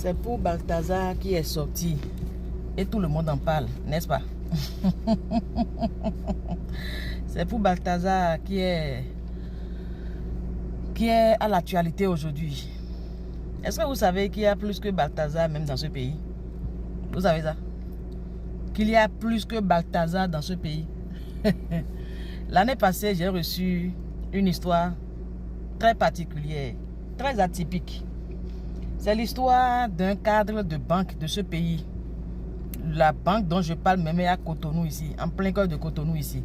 C'est pour Balthazar qui est sorti. Et tout le monde en parle, n'est-ce pas? C'est pour Balthazar qui est à l'actualité aujourd'hui. Est-ce que vous savez qu'il y a plus que Balthazar même dans ce pays? Vous savez ça? Qu'il y a plus que Balthazar dans ce pays. L'année passée, j'ai reçu une histoire très particulière, très atypique. C'est l'histoire d'un cadre de banque de ce pays. La banque dont je parle même est à Cotonou ici, en plein cœur de Cotonou ici.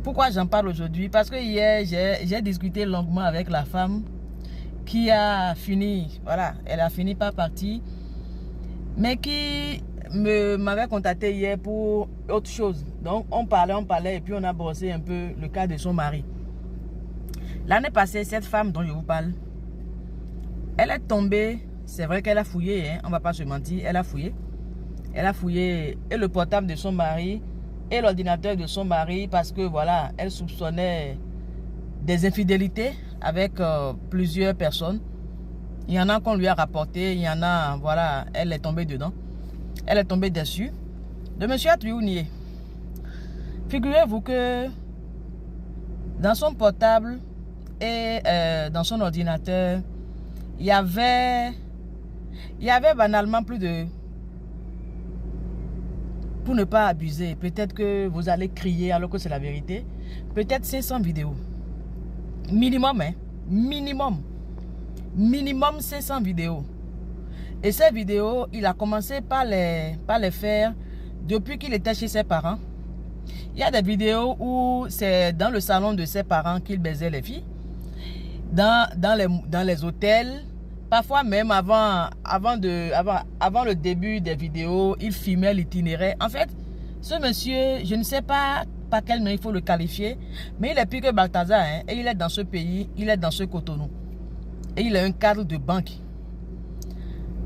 Pourquoi j'en parle aujourd'hui? Parce que hier, j'ai discuté longuement avec la femme qui a fini, voilà, elle a fini par partir, mais qui m'avait contacté hier pour autre chose. Donc on parlait et puis on a brossé un peu le cas de son mari. L'année passée, cette femme dont je vous parle, elle est tombée, c'est vrai qu'elle a fouillé, hein, on ne va pas se mentir, elle a fouillé. Elle a fouillé et le portable de son mari et l'ordinateur de son mari parce que voilà, elle soupçonnait des infidélités avec plusieurs personnes. Il y en a qu'on lui a rapporté, il y en a, voilà, elle est tombée dedans. Elle est tombée dessus. Le monsieur a toujours nié. Figurez-vous que dans son portable et dans son ordinateur, il y avait banalement plus de... Pour ne pas abuser, peut-être que vous allez crier alors que c'est la vérité. Peut-être 500 vidéos. Minimum, hein. Minimum 500 vidéos. Et ces vidéos, il a commencé par les faire depuis qu'il était chez ses parents. Il y a des vidéos où c'est dans le salon de ses parents qu'il baisait les filles. Dans les hôtels. Parfois même avant le début des vidéos, il filmait l'itinéraire. En fait, ce monsieur, je ne sais pas par quel nom il faut le qualifier, mais il est plus que Balthazar, hein, et il est dans ce pays, il est dans ce Cotonou. Et il est un cadre de banque.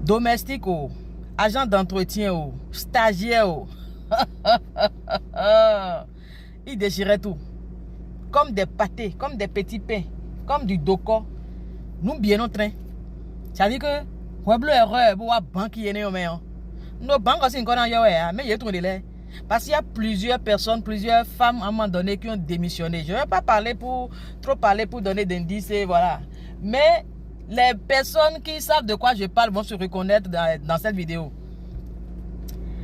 Domestique, oh, agent d'entretien, oh, stagiaire. Oh. Il déchirait tout. Comme des pâtés, comme des petits pains, comme du doko. Nous bien au train. C'est-à-dire que, nos banques aussi, mais il y a tout là. Parce qu'il y a plusieurs personnes, plusieurs femmes à un moment donné qui ont démissionné. Je ne vais pas trop parler pour donner d'indices, voilà. Mais les personnes qui savent de quoi je parle vont se reconnaître dans cette vidéo.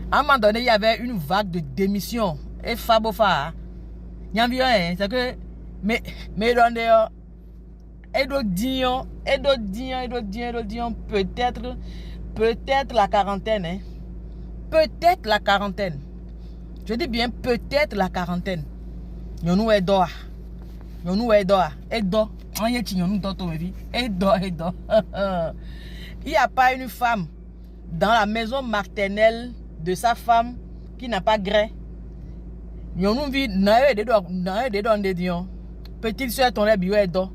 À un moment donné, il y avait une vague de démission. Et Fabofa, il y a un c'est que, mais peut-être la quarantaine, hein. Peut-être la quarantaine. Je dis bien peut-être la quarantaine. Yonou est d'or. Yonou est d'or. Et d'or. Il n'y a pas une femme dans la maison maternelle de sa femme qui n'a pas gré. Yonou vit petite soeur ton est d'or.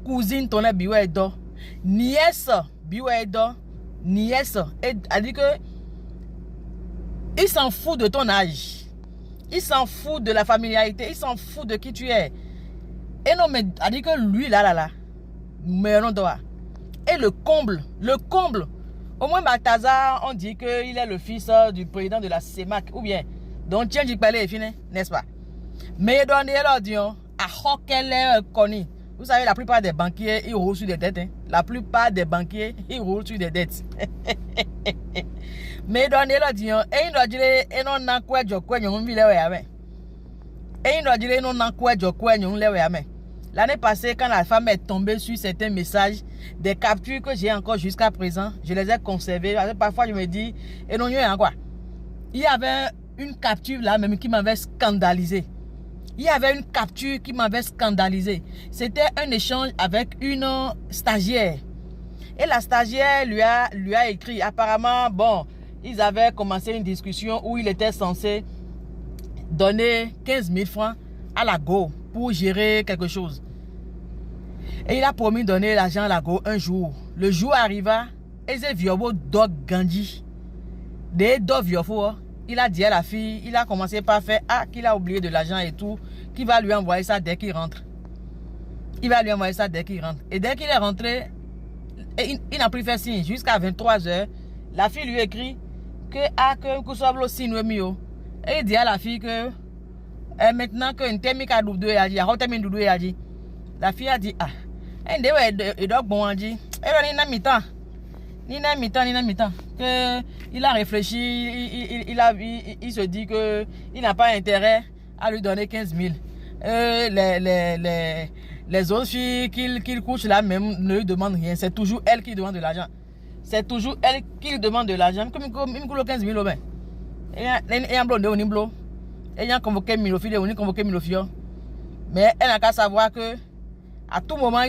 Cousine ton est d'or. Nièce est d'or. Nièce. Elle dit que il s'en fout de ton âge. Il s'en fout de la familiarité. Il s'en fout de qui tu es. Et non, mais elle dit que lui, là. Mais non, doit. Et le comble. Au moins, Balthazar, on dit qu'il est le fils du président de la CEMAC. Ou bien, donc, tiens, j'y parlais, fini, n'est-ce pas? Mais dans les auditions, à quel est connu. Vous savez, la plupart des banquiers, ils roulent sur des dettes. Hein? La plupart des banquiers, ils roulent sur des dettes. Mais dans les auditions, et il doit dire, et non, n'a quoi, je crois, nous vivons avec. Et il doit dire, non, n'a quoi, je crois, nous vivons avec. L'année passée, quand la femme est tombée sur certains messages, des captures que j'ai encore jusqu'à présent, je les ai conservées. Parfois, je me dis, et non, il y a quoi? Il y avait une capture là même qui m'avait scandalisé. Il y avait une capture qui m'avait scandalisé. C'était un échange avec une stagiaire. Et la stagiaire lui a écrit. Apparemment, bon, ils avaient commencé une discussion où il était censé donner 15 000 francs à la go pour gérer quelque chose. Et il a promis de donner l'argent à la go un jour. Le jour arriva, et c'est Viobo Dog Gandhi. Des Dog Viofo, il a dit à la fille, il a commencé par faire qu'il a oublié de l'argent et tout, qu'il va lui envoyer ça dès qu'il rentre. Il va lui envoyer ça dès qu'il rentre. Et dès qu'il est rentré, il n'a plus fait signe jusqu'à 23h. La fille lui écrit que soit le signe mieux. Et il dit à la fille que maintenant que une termique a doublé a dit, la fille a dit et donc bon a dit, il n'a mi-temps que il a réfléchi, il se dit que il n'a pas intérêt à lui donner 15 000. Les autres filles qu'il couche là même ne lui demandent rien. C'est toujours elle qui demande de l'argent. C'est toujours elle qui demande de l'argent. Comme il coûte 15 000 euros. Et il y a un blonde, il y a convoqué 1000 filles, on convoqué 1000 filles. Mais elle n'a qu'à savoir que à tout moment